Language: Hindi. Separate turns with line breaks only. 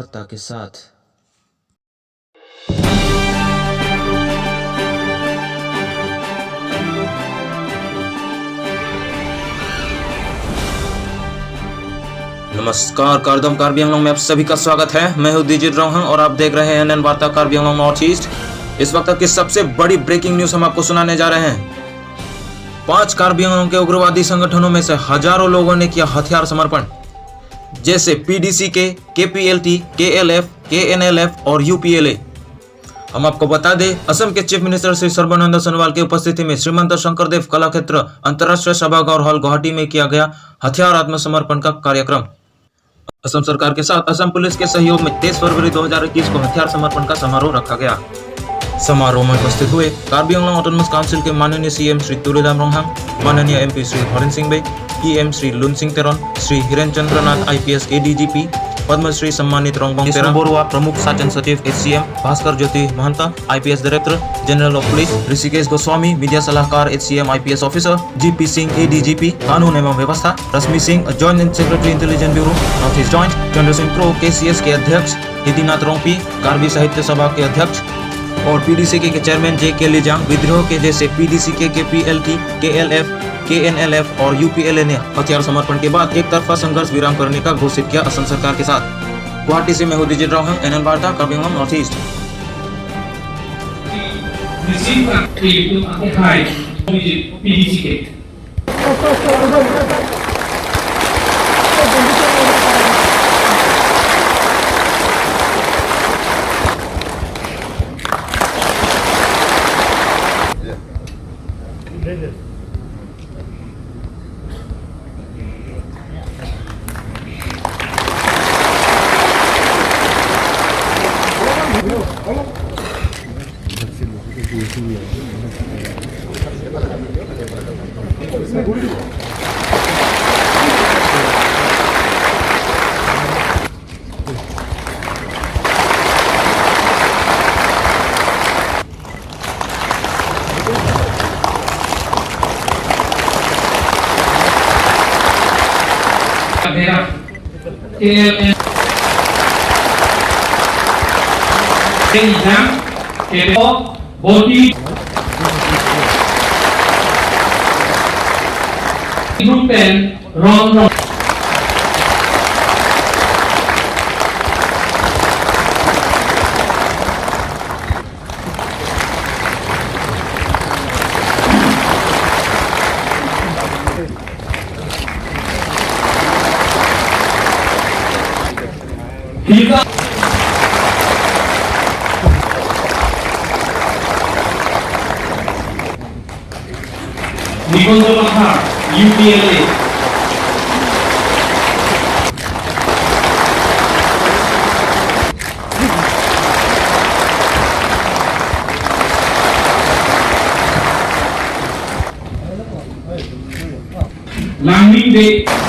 वार्ता के साथ। नमस्कार, कारदम कार्बी आंगलोंग में आप सभी का स्वागत है। मैं हूं दिजित रोहन और आप देख रहे हैं एनएन वार्ता कार्बी आंगलोंग नॉर्थ ईस्ट। इस वक्त की सबसे बड़ी ब्रेकिंग न्यूज हम आपको सुनाने जा रहे हैं। 5 कार्बी आंगलोंग के उग्रवादी संगठनों में से हजारों लोगों ने किया हथियार समर्पण, जैसे पीडीसीके, केपीएलटी, केएलएफ, केएनएलएफ और यूपीएलए। हम आपको बता दें, असम के चीफ मिनिस्टर श्री सर्बानंद सोनोवाल की उपस्थिति में श्रीमंत शंकरदेव कलाक्षेत्र अंतर्राष्ट्रीय सभागार हॉल गुवाहाटी में किया गया हथियार आत्मसमर्पण का कार्यक्रम। असम सरकार के साथ असम पुलिस के सहयोग में 23 फरवरी 2021 को हथियार समर्पण का समारोह रखा गया। समारोह में उपस्थित हुए कार्बी आंगलोंग ऑटोनोमस काउंसिल के माननीय सीएम श्री तुरेदाम रोंगहांग, माननीय MP Shri Haren Singh Bey, EM Shri Lun Singh Teron, Shri Hiren Chandranath IPS ADGP, Padmashri सम्मानित रोंगबोंग तेरा बोरुआ, प्रमुख शासन सचिव HCM, Bhaskar Jyoti Mahanta IPS director general of police, Rishikesh Goswami media सलाहकार HCM IPS officer, GP Singh ADGP कानून एवं व्यवस्था, Rashmi Singh joint secretary intelligence bureau north east joint, Chandra Singh Kro KCS के अध्यक्ष, हितिनाथ रोंपी कार्बी साहित्य सभा के अध्यक्ष और पीडीसीके के चेयरमैन जे के लिजांग विद्रोह के जैसे पीडीसीके, केपीएलटी, केएलएफ, केएनएलएफ और यूपीएलए ने हथियार समर्पण के बाद एक तरफा संघर्ष विराम करने का घोषित किया असम सरकार के साथ। गुवाहाटी से मैं हूं दिजित रोहन, एनएन वार्ता कार्बी आंगलोंग नॉर्थ ईस्ट।
यूपीएलए लांगमिंग दे